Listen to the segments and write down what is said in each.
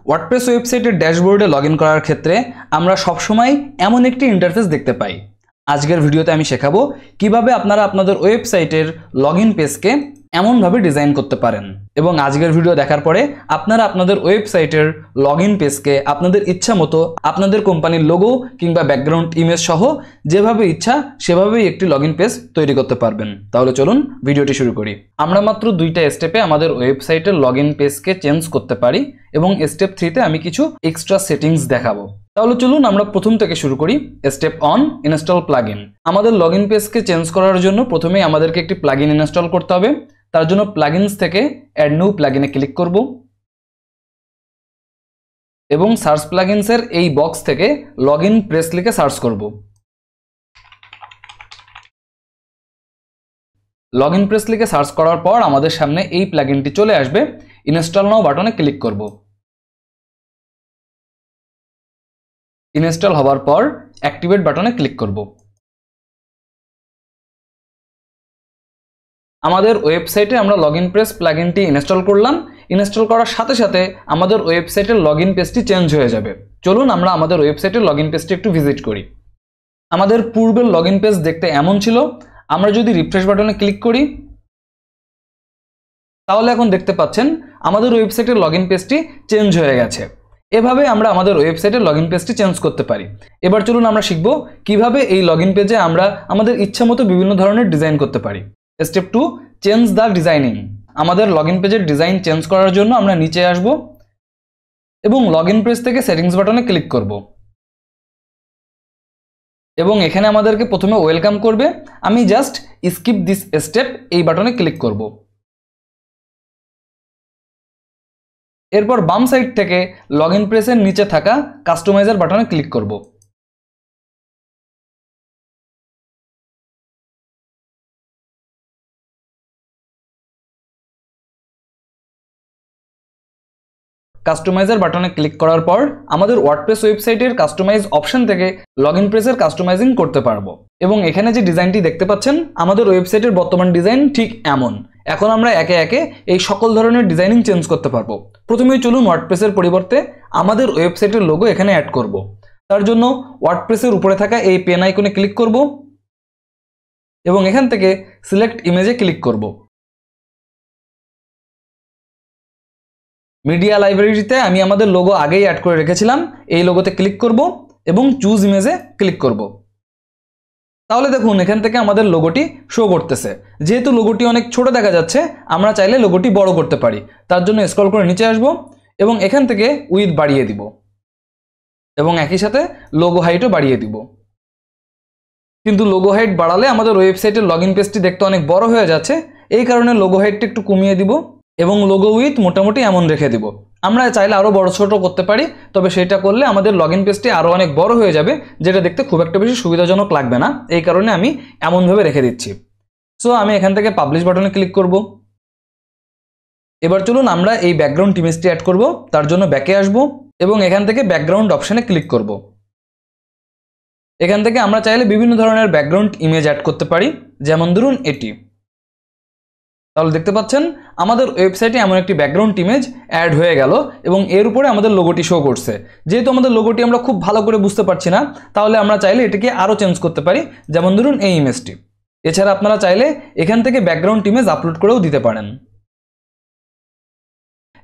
WordPress ওয়েবসাইটের ড্যাশবোর্ডে login করার ক্ষেত্রে আমরা সবসময় এমন একটি ইন্টারফেস দেখতে পাই। আজকের ভিডিওতে আমি শেখাবো কিভাবে আপনারা আপনাদের ওয়েবসাইটের লগইন পেজকে এমনভাবে ডিজাইন করতে পারেন, এবং আজকের ভিডিও দেখার পরে আপনারা আপনাদের ওয়েবসাইটের লগইন পেজকে আপনাদের ইচ্ছা মতো আপনাদের কোম্পানির লোগো কিংবা ব্যাকগ্রাউন্ড ইমেজ সহ যেভাবে ইচ্ছা সেভাবেই একটি লগইন পেজ তৈরি করতে পারবেন। তাহলে চলুন ভিডিওটি শুরু করি। আমরা মাত্র দুইটা স্টেপে আমাদের ওয়েবসাইটের লগইন পেজকে চেঞ্জ করতে পারি, এবং স্টেপ 3তে আমি কিছু এক্সট্রা সেটিংস দেখাবো। তাহলে চলুন আমরা প্রথম থেকে শুরু করি। Step 1, install plugin. আমাদের লগইন পেজকে চেঞ্জ করার জন্য প্রথমেই আমাদেরকে একটি প্লাগইন ইনস্টল করতে হবে। তার জন্য প্লাগইনস থেকে অ্যাড নিউ প্লাগইনে ক্লিক করব এবং সার্চ প্লাগইনসের এই বক্স থেকে লগইন প্রেস লিখে সার্চ করব। লগইন প্রেস লিখে সার্চ করার পর আমাদের সামনে এই প্লাগইনটি চলে আসবে। ইনস্টল নাও বাটনে ক্লিক করব। ইনস্টল হওয়ার পর অ্যাক্টিভেট বাটনে ক্লিক করব। আমাদের ওয়েবসাইটে আমরা লগইন প্রেস প্লাগইনটি ইনস্টল করলাম। ইনস্টল করার সাথে সাথে আমাদের ওয়েবসাইটের লগইন পেজটি চেঞ্জ হয়ে যাবে। চলুন আমরা আমাদের ওয়েবসাইটের লগইন পেজটি একটু ভিজিট করি। আমাদের পূর্বের লগইন পেজ দেখতে এমন ছিল। আমরা যদি রিফ্রেশ বাটনে ক্লিক করি তাহলে এখন দেখতে পাচ্ছেন আমাদের ওয়েবসাইটের লগইন পেজটি চেঞ্জ হয়ে গেছে। এভাবে আমরা আমাদের ওয়েবসাইটের লগইন পেজটি চেঞ্জ করতে পারি। এবার চলুন আমরা শিখব কিভাবে এই লগইন পেজে আমরা আমাদের ইচ্ছা মতো বিভিন্ন ধরনের ডিজাইন করতে পারি। Step 2, change the designing. আমাদের লগইন পেজের ডিজাইন চেঞ্জ করার জন্য আমরা নিচে আসব এবং লগইন পেজ থেকে সেটিংস বাটনে ক্লিক করব, এবং এখানে আমাদেরকে প্রথমে ওয়েলকাম করবে। আমি জাস্ট স্কিপ দিস স্টেপ এই বাটনে ক্লিক করব। এরপর বাম সাইড থেকে লগইন পেজের নিচে থাকা কাস্টমাইজার বাটনে ক্লিক করব। কাস্টমাইজার বাটনে ক্লিক করার পর আমাদের ওয়ার্ডপ্রেস ওয়েবসাইটের কাস্টমাইজ অপশন থেকে লগইন পেজের কাস্টমাইজিং করতে পারবো। এবং এখানে যে ডিজাইনটি দেখতে পাচ্ছেন আমাদের ওয়েবসাইটের বর্তমান ডিজাইন ঠিক এমন। এখন আমরা একে একে এই সকল ধরনের ডিজাইনিং চেঞ্জ করতে পারবো। প্রথমেই চলুন ওয়ার্ডপ্রেসের পরিবর্তে আমাদের ওয়েবসাইটের লোগো এখানে অ্যাড করব। তার জন্য ওয়ার্ডপ্রেসের উপরে থাকা এই পেন আইকনে ক্লিক করব এবং এখান থেকে সিলেক্ট ইমেজে ক্লিক করব। মিডিয়া লাইব্রেরিতে আমি আমাদের লোগো আগেই অ্যাড করে রেখেছিলাম। এই লোগোতে ক্লিক করব এবং চুজ ইমেজে ক্লিক করব। তাহলে দেখুন এখান থেকে আমাদের লোগোটি শো করতেছে। যেহেতু লোগোটি অনেক ছোট দেখা যাচ্ছে আমরা চাইলে লোগোটি বড় করতে পারি। তার জন্য স্ক্রল করে নিচে আসব এবং এখান থেকে উইথ বাড়িয়ে দিব এবং একই সাথে লোগো হাইটও বাড়িয়ে দিব। কিন্তু লোগো হাইট বাড়ালে আমাদের ওয়েবসাইটের লগইন পেজটি দেখতে অনেক বড় হয়ে যাচ্ছে। এই কারণে লোগো হাইটটা একটু কমিয়ে দিব এবং লোগো উইথ মোটামুটি এমন রেখে দিব। আমরা চাইলে আরও বড় ছোট করতে পারি, তবে সেটা করলে আমাদের লগইন পেজটি আরও অনেক বড় হয়ে যাবে, যেটা দেখতে খুব একটা বেশি সুবিধাজনক লাগবে না। এই কারণে আমি এমনভাবে রেখে দিচ্ছি। সো আমি এখান থেকে পাবলিশ বাটনে ক্লিক করব। এবার চলুন আমরা এই ব্যাকগ্রাউন্ড ইমেজটি অ্যাড করব। তার জন্য ব্যাকে আসব এবং এখান থেকে ব্যাকগ্রাউন্ড অপশানে ক্লিক করব। এখান থেকে আমরা চাইলে বিভিন্ন ধরনের ব্যাকগ্রাউন্ড ইমেজ অ্যাড করতে পারি, যেমন ধরুন এটি। তাহলে দেখতে পাচ্ছেন আমাদের ওয়েবসাইটে এমন একটি ব্যাকগ্রাউন্ড ইমেজ অ্যাড হয়ে গেল এবং এর উপরে আমাদের লোগোটি শো করছে। যেহেতু আমাদের লোগোটি আমরা খুব ভালো করে বুঝতে পারছি না, তাহলে আমরা চাইলে এটাকে আরও চেঞ্জ করতে পারি, যেমন ধরুন এই ইমেজটি। এছাড়া আপনারা চাইলে এখান থেকে ব্যাকগ্রাউন্ড ইমেজ আপলোড করেও দিতে পারেন।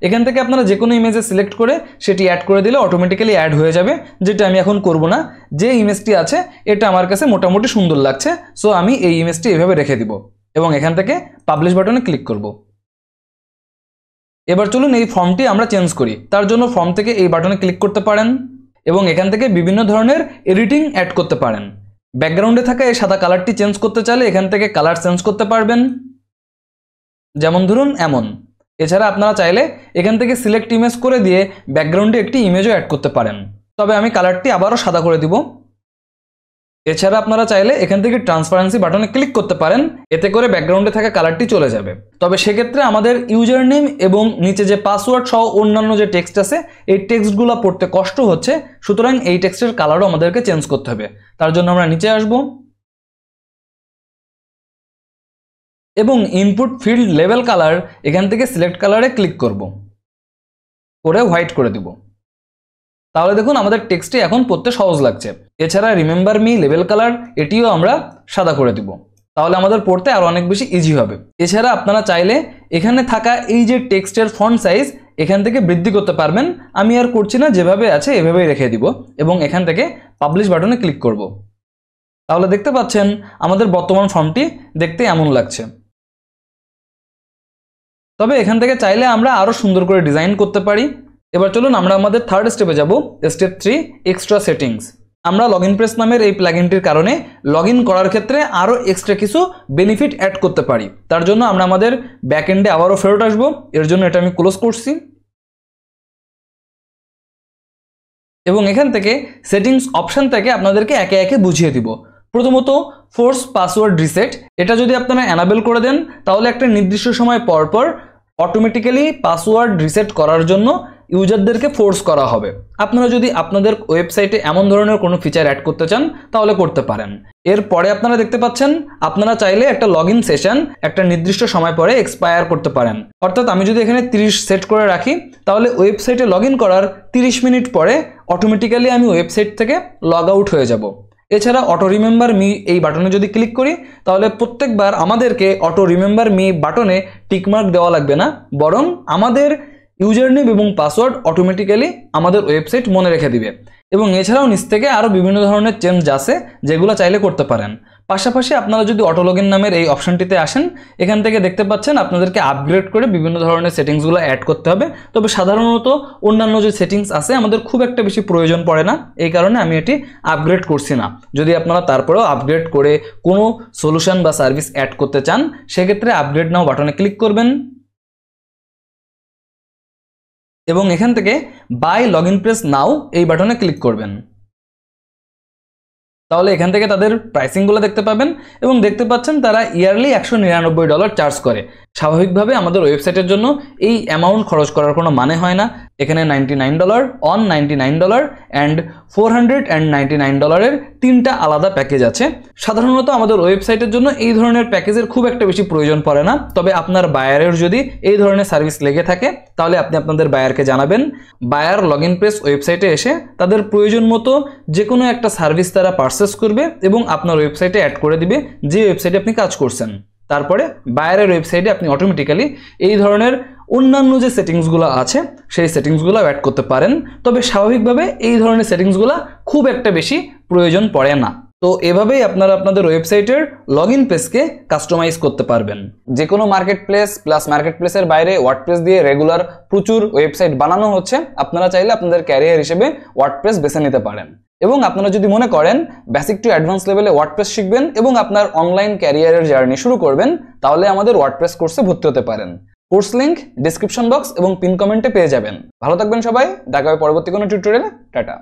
এখান থেকে আপনারা যে কোনো ইমেজে সিলেক্ট করে সেটি অ্যাড করে দিলে অটোমেটিক্যালি অ্যাড হয়ে যাবে, যেটা আমি এখন করব না। যে ইমেজটি আছে এটা আমার কাছে মোটামুটি সুন্দর লাগছে, সো আমি এই ইমেজটি এভাবে রেখে দিব এবং এখান থেকে পাবলিশ বাটনে ক্লিক করব। এবার চলুন এই ফর্মটি আমরা চেঞ্জ করি। তার জন্য ফর্ম থেকে এই বাটনে ক্লিক করতে পারেন এবং এখান থেকে বিভিন্ন ধরনের এডিটিং অ্যাড করতে পারেন। ব্যাকগ্রাউন্ডে থাকা এই সাদা কালারটি চেঞ্জ করতে চাইলে এখান থেকে কালার চেঞ্জ করতে পারবেন, যেমন ধরুন এমন। এছাড়া আপনারা চাইলে এখান থেকে সিলেক্ট ইমেজ করে দিয়ে ব্যাকগ্রাউন্ডে একটি ইমেজও অ্যাড করতে পারেন, তবে আমি কালারটি আবারও সাদা করে দিব। এছাড়া আপনারা চাইলে এখান থেকে ট্রান্সপারেন্সি বাটনে ক্লিক করতে পারেন, এতে করে ব্যাকগ্রাউন্ডে থাকা কালারটি চলে যাবে। তবে সেক্ষেত্রে আমাদের ইউজার নেম এবং নিচে যে পাসওয়ার্ড সহ অন্যান্য যে টেক্সট আছে এই টেক্সটগুলো পড়তে কষ্ট হচ্ছে, সুতরাং এই টেক্সটের কালারও আমাদেরকে চেঞ্জ করতে হবে। তার জন্য আমরা নিচে আসব এবং ইনপুট ফিল্ড লেভেল কালার এখান থেকে সিলেক্ট কালারে ক্লিক করব, করে হোয়াইট করে দিব। তাহলে দেখুন আমাদের টেক্সটটি এখন পড়তে সহজ লাগছে। এছাড়া রিমেম্বার মি লেবেল কালার এটিও আমরা সাদা করে দিব, তাহলে আমাদের পড়তে আরো অনেক বেশি ইজি হবে। এছাড়া আপনারা চাইলে এখানে থাকা এই যে টেক্সটের ফন্ট সাইজ এখান থেকে বৃদ্ধি করতে পারবেন। আমি আর করছি না, যেভাবে আছে এভাবেই রেখে দিব এবং এখান থেকে পাবলিশ বাটনে ক্লিক করব। তাহলে দেখতে পাচ্ছেন আমাদের বর্তমান ফর্মটি দেখতে এমন লাগছে। তবে এখান থেকে চাইলে আমরা আরো সুন্দর করে ডিজাইন করতে পারি। এবার চলুন আমরা আমাদের থার্ড স্টেপে যাব, স্টেপ 3 এক্সট্রা সেটিংস। আমরা লগইন প্রেস নামের এই প্লাগইনটির কারণে লগইন করার ক্ষেত্রে আরো এক্সট্রা কিছু বেনিফিট অ্যাড করতে পারি। তার জন্য আমরা আমাদের ব্যাকএন্ডে আবারও ফেরত আসবো। এর জন্য এটা আমি ক্লোজ করছি এবং এখান থেকে সেটিংস অপশন থেকে আপনাদেরকে একে একে বুঝিয়ে দিব। প্রথমত ফোর্স পাসওয়ার্ড রিসেট, এটা যদি আপনারা এনাবেল করে দেন তাহলে একটা নির্দিষ্ট সময় পর পর অটোমেটিক্যালি পাসওয়ার্ড রিসেট করার জন্য ইউজারদেরকে ফোর্স করা হবে। আপনারা যদি আপনাদের ওয়েবসাইটে এমন ধরনের কোনো ফিচার অ্যাড করতে চান তাহলে করতে পারেন। এরপরে আপনারা দেখতে পাচ্ছেন আপনারা চাইলে একটা লগইন সেশন একটা নির্দিষ্ট সময় পরে এক্সপায়ার করতে পারেন। অর্থাৎ আমি যদি এখানে 30 সেট করে রাখি তাহলে ওয়েবসাইটে লগইন করার 30 মিনিট পরে অটোমেটিক্যালি আমি ওয়েবসাইট থেকে লগ আউট হয়ে যাব। এছাড়া অটো রিমেম্বার মি এই বাটনে যদি ক্লিক করি তাহলে প্রত্যেকবার আমাদেরকে অটো রিমেম্বার মি বাটনে টিকমার্ক দেওয়া লাগবে না, বরং আমাদের ইউজার নেম এবং পাসওয়ার্ড অটোমেটিক্যালি আমাদের ওয়েবসাইট মনে রেখে দিবে। এবং এছাড়াও নিচ থেকে আরও বিভিন্ন ধরনের চেঞ্জ আছে যেগুলো চাইলে করতে পারেন। পাশাপাশি আপনারা যদি অটো লগইন নামের এই অপশনটিতে আসেন, এখান থেকে দেখতে পাচ্ছেন আপনাদেরকে আপগ্রেড করে বিভিন্ন ধরনের সেটিংসগুলো অ্যাড করতে হবে। তবে সাধারণত অন্যান্য যে সেটিংস আছে আমাদের খুব একটা বেশি প্রয়োজন পড়ে না, এই কারণে আমি এটি আপগ্রেড করছি না। যদি আপনারা তারপরেও আপগ্রেড করে কোনো সলিউশন বা সার্ভিস অ্যাড করতে চান সেক্ষেত্রে আপগ্রেড নাও বাটনে ক্লিক করবেন এবং এখান থেকে বাই লগইন প্রেস নাও এই বাটনে ক্লিক করবেন। তাহলে এখান থেকে তাদের প্রাইসিংগুলো দেখতে পাবেন এবং দেখতে পাচ্ছেন তারা ইয়ারলি $199 চার্জ করে। স্বাভাবিকভাবে আমাদের ওয়েবসাইটের জন্য এই অ্যামাউন্ট খরচ করার কোনো মানে হয় না। এখানে $99 অন $99 অ্যান্ড $499 এর 3টা আলাদা প্যাকেজ আছে। সাধারণত আমাদের ওয়েবসাইটের জন্য এই ধরনের প্যাকেজের খুব একটা বেশি প্রয়োজন পড়ে না। তবে আপনার বায়ারের যদি এই ধরনের সার্ভিস লেগে থাকে তাহলে আপনি আপনাদের বায়ারকে জানাবেন। বায়ার লগইন প্রেস ওয়েবসাইটে এসে তাদের প্রয়োজন মতো যে কোনো একটা সার্ভিস তারা পারচেস করবে এবং আপনার ওয়েবসাইটে অ্যাড করে দিবে যে ওয়েবসাইটে আপনি কাজ করছেন। তারপরে বায়ারের ওয়েবসাইটে আপনি অটোমেটিক্যালি এই ধরনের অন্যান্য যে সেটিংসগুলো আছে সেই সেটিংসগুলো অ্যাড করতে পারেন। তবে স্বাভাবিকভাবে এই ধরনের সেটিংসগুলো খুব একটা বেশি প্রয়োজন পড়ে না। তো এভাবেই আপনারা আপনাদের ওয়েবসাইটের লগইন পেজকে কাস্টমাইজ করতে পারবেন। যে কোনো মার্কেট প্লেস প্লাস মার্কেট প্লেসের বাইরে ওয়ার্ডপ্রেস দিয়ে রেগুলার প্রচুর ওয়েবসাইট বানানো হচ্ছে। আপনারা চাইলে আপনাদের ক্যারিয়ার হিসেবে ওয়ার্ডপ্রেস বেছে নিতে পারেন। এবং আপনারা যদি মনে করেন বেসিক টু অ্যাডভান্স লেভেলে ওয়ার্ডপ্রেস শিখবেন এবং আপনার অনলাইন ক্যারিয়ারের জার্নি শুরু করবেন তাহলে আমাদের ওয়ার্ডপ্রেস কোর্সে ভর্তি হতে পারেন। কোর্স লিংক ডেসক্রিপশন বক্স এবং পিন কমেন্টে পেয়ে যাবেন। ভালো থাকবেন সবাই, দেখা হবে পরবর্তী কোনো টিউটোরিয়ালে। টাটা।